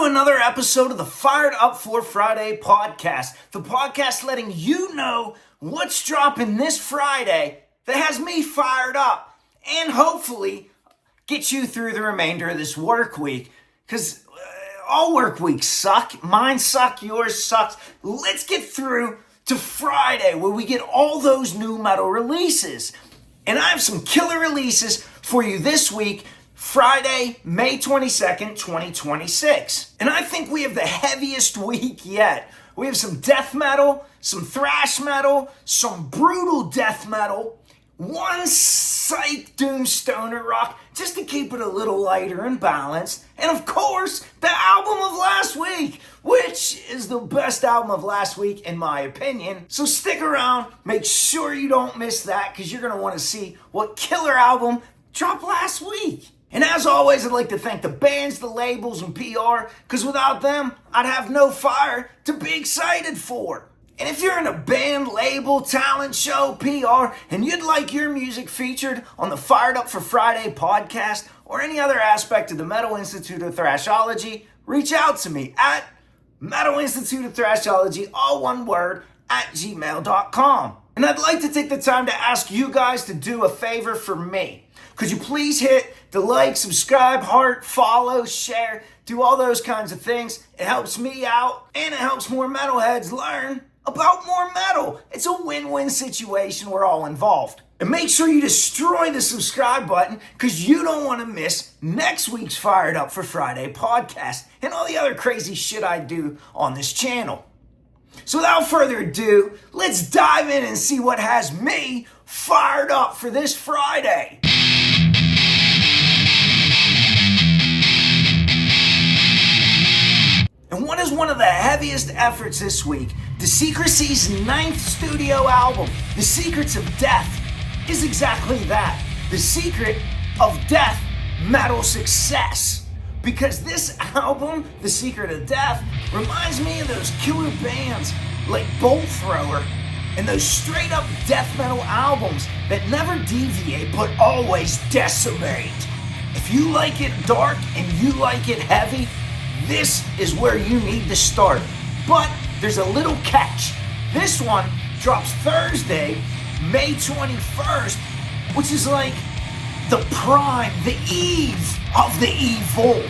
to another episode of the Fired Up for Friday podcast. The podcast letting you know what's dropping this Friday that has me fired up and hopefully get you through the remainder of this work week. Because all work weeks suck. Mine suck, yours sucks. Let's get through to Friday where we get all those new metal releases. And I have some killer releases for you this week, Friday, May 22nd, 2026. And I think we have the heaviest week yet. We have some death metal, some thrash metal, some brutal death metal, one psych doom stoner rock, just to keep it a little lighter and balanced. And of course, the album of last week, which is the best album of last week in my opinion. So stick around, make sure you don't miss that, because you're going to want to see what killer album dropped last week. And as always, I'd like to thank the bands, the labels, and PR, because without them, I'd have no fire to be excited for. And if you're in a band, label, talent show, PR, and you'd like your music featured on the Fired Up for Friday podcast or any other aspect of the Metal Institute of Thrashology, reach out to me at Metal Institute of Thrashology, all one word, at gmail.com. And I'd like to take the time to ask you guys to do a favor for me. Could you please hit the like, subscribe, heart, follow, share, do all those kinds of things. It helps me out and it helps more metalheads learn about more metal. It's a win-win situation. We're all involved. And make sure you destroy the subscribe button because you don't want to miss next week's Fired Up for Friday podcast and all the other crazy shit I do on this channel. So without further ado, let's dive in and see what has me fired up for this Friday. And what is one of the heaviest efforts this week? Desecrecy's 9th studio album, The Secrets of Death, is exactly that. The secret of death metal success. Because this album, The Secret of Death, reminds me of those killer bands like Bolt Thrower and those straight up death metal albums that never deviate but always decimate. If you like it dark and you like it heavy, this is where you need to start. But there's a little catch. This one drops Thursday, May 21st, which is like the prime, the eve of the evil.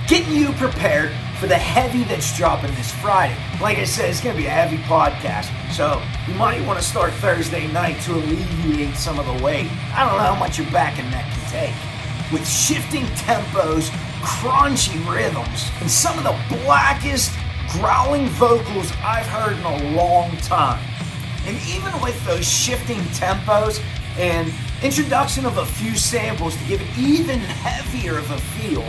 Getting you prepared for the heavy that's dropping this Friday. Like I said, it's going to be a heavy podcast, so you might want to start Thursday night to alleviate some of the weight. I don't know how much your back and neck can take. With shifting tempos, crunchy rhythms, and some of the blackest growling vocals I've heard in a long time. And even with those shifting tempos and introduction of a few samples to give it even heavier of a feel,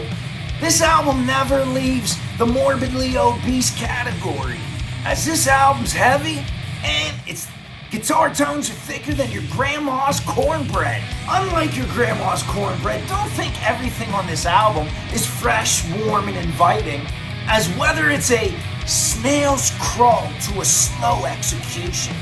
this album never leaves the morbidly obese category, as this album's heavy and its guitar tones are thicker than your grandma's cornbread. Unlike your grandma's cornbread, don't think everything on this album is fresh, warm, and inviting, as whether it's a snail's crawl to a slow execution,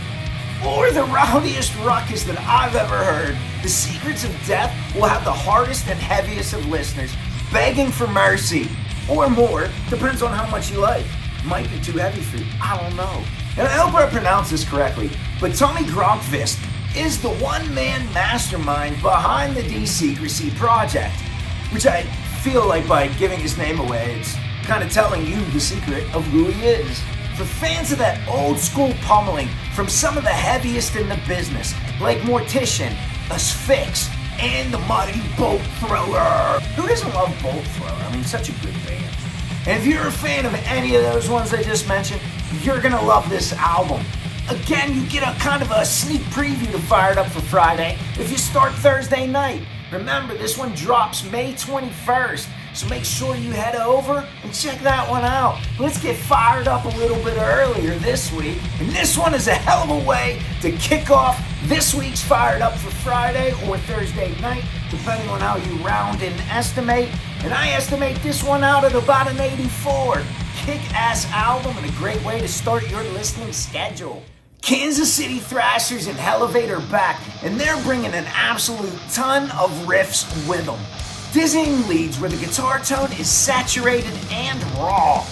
or the rowdiest ruckus that I've ever heard, The Secrets of Death will have the hardest and heaviest of listeners begging for mercy, or more, depends on how much you like. Might be too heavy for you, I don't know. And I hope I pronounced this correctly, but Tommy Gronkvist is the one-man mastermind behind the Desecrecy project, which I feel like by giving his name away, it's kind of telling you the secret of who he is. For fans of that old-school pummeling from some of the heaviest in the business, like Mortician, Asphyx, and the mighty Bolt Thrower. Who doesn't love Bolt Thrower? I mean, such a good band. And if you're a fan of any of those ones I just mentioned, you're gonna love this album. Again, you get a kind of a sneak preview to Fired Up for Friday if you start Thursday night. Remember, this one drops May 21st, so make sure you head over and check that one out. Let's get fired up a little bit earlier this week, and this one is a hell of a way to kick off this week's Fired Up for Friday or Thursday night, depending on how you round and estimate. And I estimate this one out at about an 84. Kick-ass album and a great way to start your listening schedule. Kansas City Thrashers and Hellevate are back, and they're bringing an absolute ton of riffs with them. dizzying leads where the guitar tone is saturated and raw.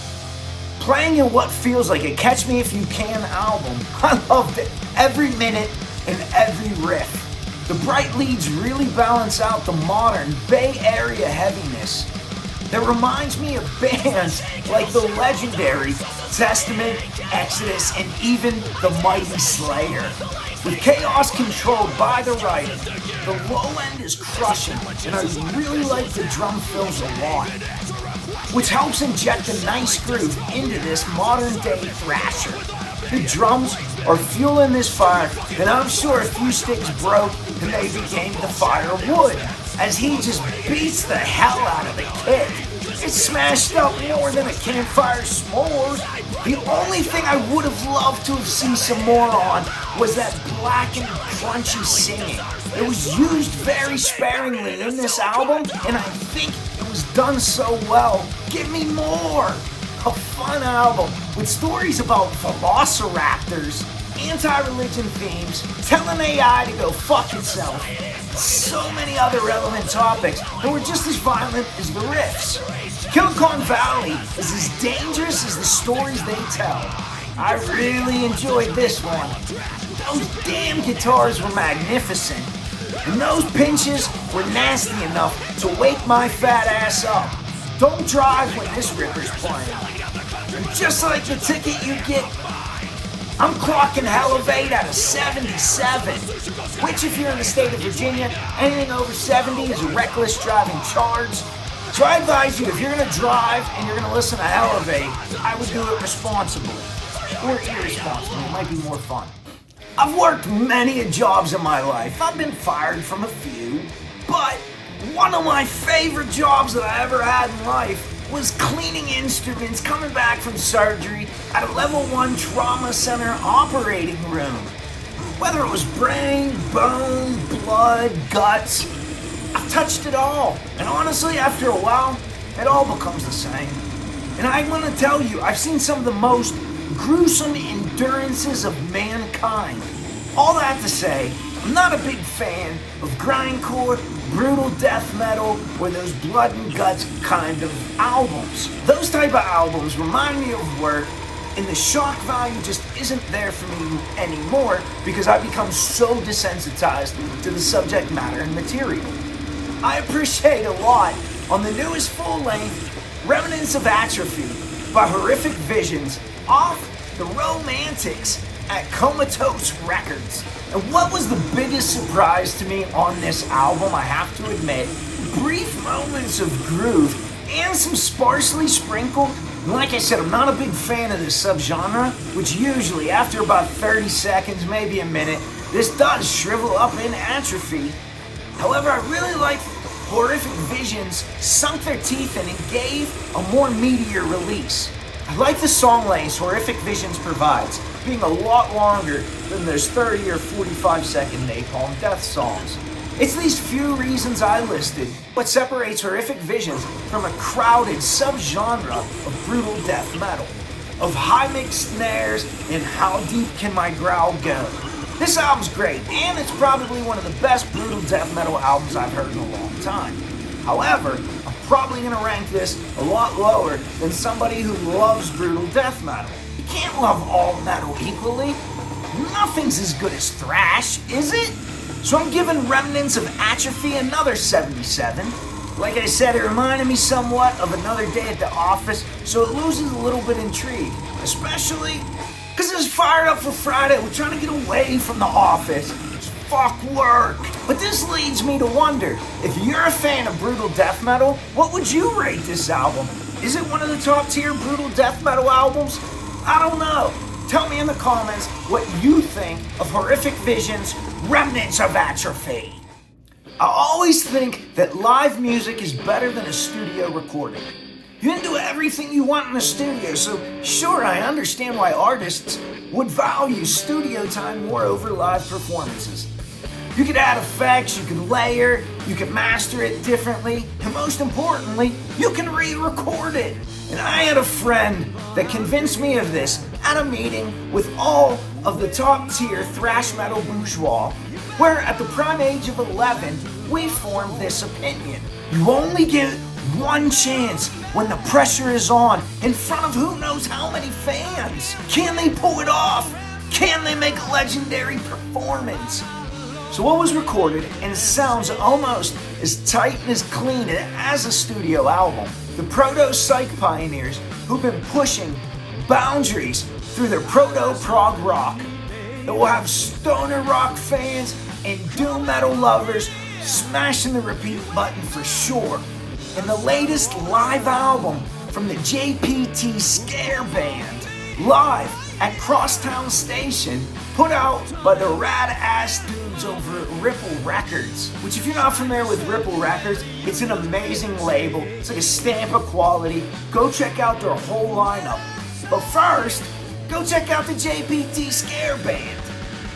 Playing in what feels like a Catch Me If You Can album, I loved it every minute and every riff. The bright leads really balance out the modern Bay Area heaviness that reminds me of bands like the legendary Testament, Exodus, and even the mighty Slayer. With chaos controlled by the writer, the low end is crushing, and I really like the drum fills a lot, which helps inject a nice groove into this modern day thrasher. The drums are fueling this fire, and I'm sure a few sticks broke and they became the firewood, as he just beats the hell out of the kick. It's smashed up more than a campfire s'mores. The only thing I would have loved to have seen some more on was that black and crunchy singing. It was used very sparingly in this album, and I think it was done so well. Give me more! A fun album with stories about velociraptors, anti-religion themes, telling AI to go fuck itself, so many other relevant topics that were just as violent as the riffs. Silicon Valley is as dangerous as the stories they tell. I really enjoyed this one. Those damn guitars were magnificent, and those pinches were nasty enough to wake my fat ass up. Don't drive when this ripper's playing. And just like the ticket you get, I'm clocking Hellevate at a 77, which if you're in the state of Virginia, anything over 70 is a reckless driving charge. So I advise you, if you're going to drive and you're going to listen to Hellevate, I would do it responsibly. Or irresponsibly, it might be more fun. I've worked many jobs in my life. I've been fired from a few, but one of my favorite jobs that I ever had in life was cleaning instruments coming back from surgery at a level 1 trauma center operating room. Whether it was brain, bone, blood, guts, I've touched it all. And honestly, after a while, it all becomes the same. And I want to tell you, I've seen some of the most gruesome endurances of mankind. All that to say, I'm not a big fan of grindcore, brutal death metal, or those blood and guts kind of albums. Those type of albums remind me of work, and the shock value just isn't there for me anymore because I've become so desensitized to the subject matter and material. I appreciate a lot on the newest full-length Remnants of Atrophy by Horrific Visions off the Romantics at Comatose Records. And what was the biggest surprise to me on this album, I have to admit, brief moments of groove and some sparsely sprinkled. And like I said, I'm not a big fan of this subgenre, which usually after about 30 seconds, maybe a minute, this does shrivel up in atrophy. However, I really like Horrific Visions sunk their teeth in and gave a more meatier release. I like the song lengths Horrific Visions provides, being a lot longer than those 30 or 45 second Napalm Death songs. It's these few reasons I listed what separates Horrific Visions from a crowded subgenre of brutal death metal, of high mixed snares and how deep can my growl go. This album's great, and it's probably one of the best brutal death metal albums I've heard in a long time. However, I'm probably going to rank this a lot lower than somebody who loves brutal death metal. You can't love all metal equally. Nothing's as good as thrash, is it? So I'm giving Remnants of Atrophy another 77. Like I said, it reminded me somewhat of Another Day at the Office, so it loses a little bit intrigue, especially because it's fired up for Friday. We're trying to get away from the office. It's fuck work. But this leads me to wonder, if you're a fan of brutal death metal, what would you rate this album? Is it one of the top tier brutal death metal albums? I don't know. Tell me in the comments what you think of Horrific Visions, Remnants of Atrophy. I always think that live music is better than a studio recording. You can do everything you want in the studio, so sure, I understand why artists would value studio time more over live performances. You could add effects, you could layer, you could master it differently, and most importantly, you can re-record it. And I had a friend that convinced me of this at a meeting with all of the top tier thrash metal bourgeois, where at the prime age of 11, we formed this opinion. You only get one chance when the pressure is on in front of who knows how many fans. Can they pull it off? Can they make a legendary performance? So what was recorded, and it sounds almost as tight and as clean as a studio album. The proto-psych pioneers who've been pushing boundaries through their proto-prog rock that will have stoner rock fans and doom metal lovers smashing the repeat button for sure. And the latest live album from the JPT Scare Band, live at Crosstown Station, put out by the rad-ass dudes over at Ripple Records. Which, if you're not familiar with Ripple Records, it's an amazing label. It's like a stamp of quality. Go check out their whole lineup. But first, go check out the JPT Scare Band.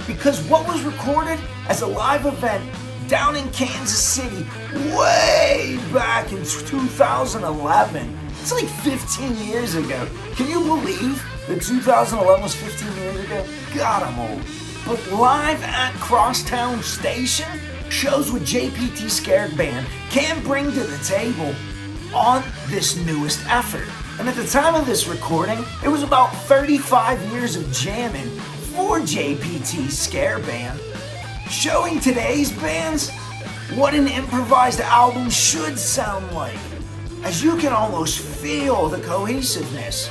Because what was recorded as a live event down in Kansas City way back in 2011. It's like 15 years ago. Can you believe that 2011 was 15 years ago? God, I'm old. But live at Crosstown Station shows what JPT Scare Band can bring to the table on this newest effort. And at the time of this recording, it was about 35 years of jamming for JPT Scare Band, showing today's bands what an improvised album should sound like, as you can almost feel the cohesiveness.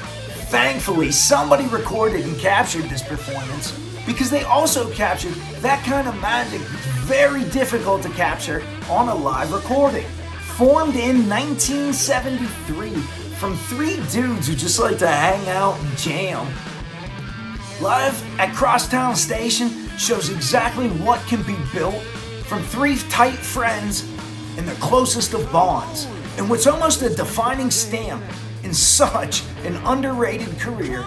Thankfully, somebody recorded and captured this performance, because they also captured that kind of magic that's very difficult to capture on a live recording. Formed in 1973 from three dudes who just like to hang out and jam. Live at Crosstown Station shows exactly what can be built from three tight friends and their closest of bonds, and what's almost a defining stamp in such an underrated career.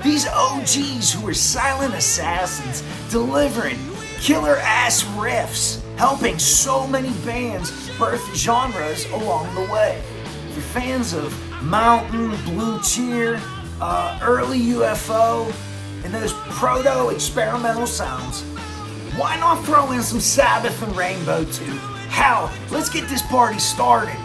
These OGs who are silent assassins, delivering killer-ass riffs, helping so many bands birth genres along the way. For fans of Mountain, Blue Cheer, early UFO, and those proto-experimental sounds, why not throw in some Sabbath and Rainbow too? Hell, let's get this party started.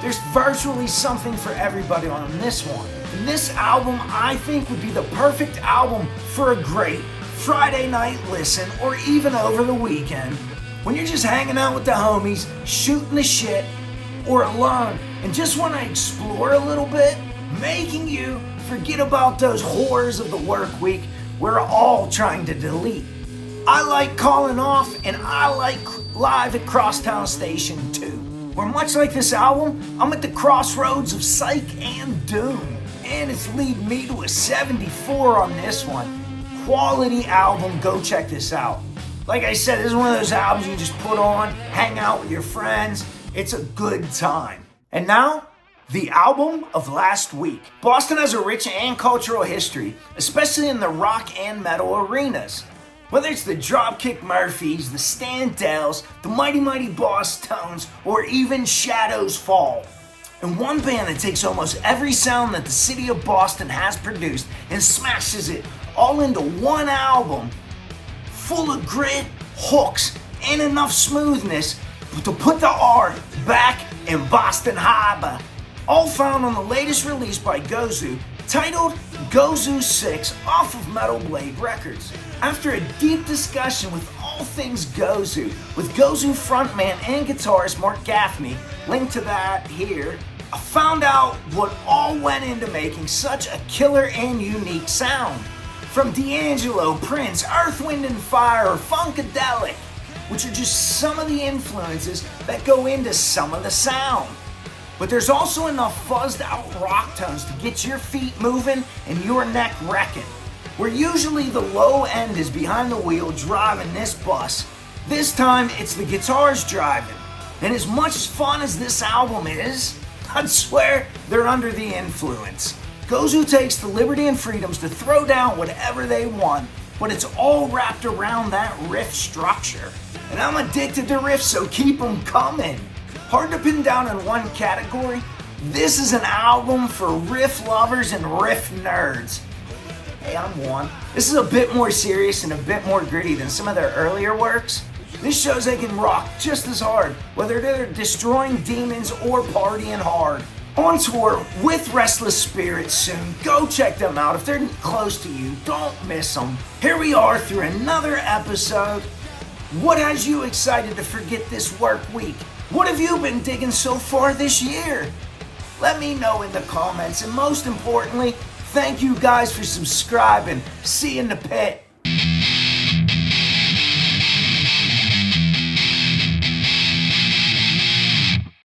There's virtually something for everybody on this one. And this album, I think, would be the perfect album for a great Friday night listen, or even over the weekend, when you're just hanging out with the homies, shooting the shit, or alone, and just want to explore a little bit, making you forget about those horrors of the work week we're all trying to delete. I like calling off, and I like live at Crosstown Station too, where much like this album, I'm at the crossroads of psych and doom, and it's leading me to a 74 on this one. Quality album, go check this out. Like I said, this is one of those albums you just put on, hang out with your friends, it's a good time. And now, the album of last week. Boston has a rich and cultural history, especially in the rock and metal arenas. Whether it's the Dropkick Murphys, the Standells, the Mighty Mighty Boss Tones, or even Shadows Fall. And one band that takes almost every sound that the city of Boston has produced and smashes it all into one album, full of grit, hooks, and enough smoothness to put the R back in Boston Harbor. All found on the latest release by Gozu, titled Gozu 6 off of Metal Blade Records. After a deep discussion with all things Gozu, with Gozu frontman and guitarist Mark Gaffney, linked to that here, I found out what all went into making such a killer and unique sound. From D'Angelo, Prince, Earth, Wind & Fire, or Funkadelic, which are just some of the influences that go into some of the sound. But there's also enough fuzzed out rock tones to get your feet moving and your neck wrecking. Where usually the low end is behind the wheel driving this bus, this time it's the guitars driving. And as much fun as this album is, I'd swear they're under the influence. Gozu takes the liberty and freedoms to throw down whatever they want, but it's all wrapped around that riff structure. And I'm addicted to riffs, so keep them coming. Hard to pin down in one category, this is an album for riff lovers and riff nerds. Hey, I'm one. This is a bit more serious and a bit more gritty than some of their earlier works, This shows they can rock just as hard, whether they're destroying demons or partying hard. On tour with Restless Spirits soon. Go check them out. If they're close to you, don't miss them. Here we are through another episode. What has you excited to forget this work week? What have you been digging so far this year? Let me know in the comments, and most importantly, thank you guys for subscribing. See you in the pit.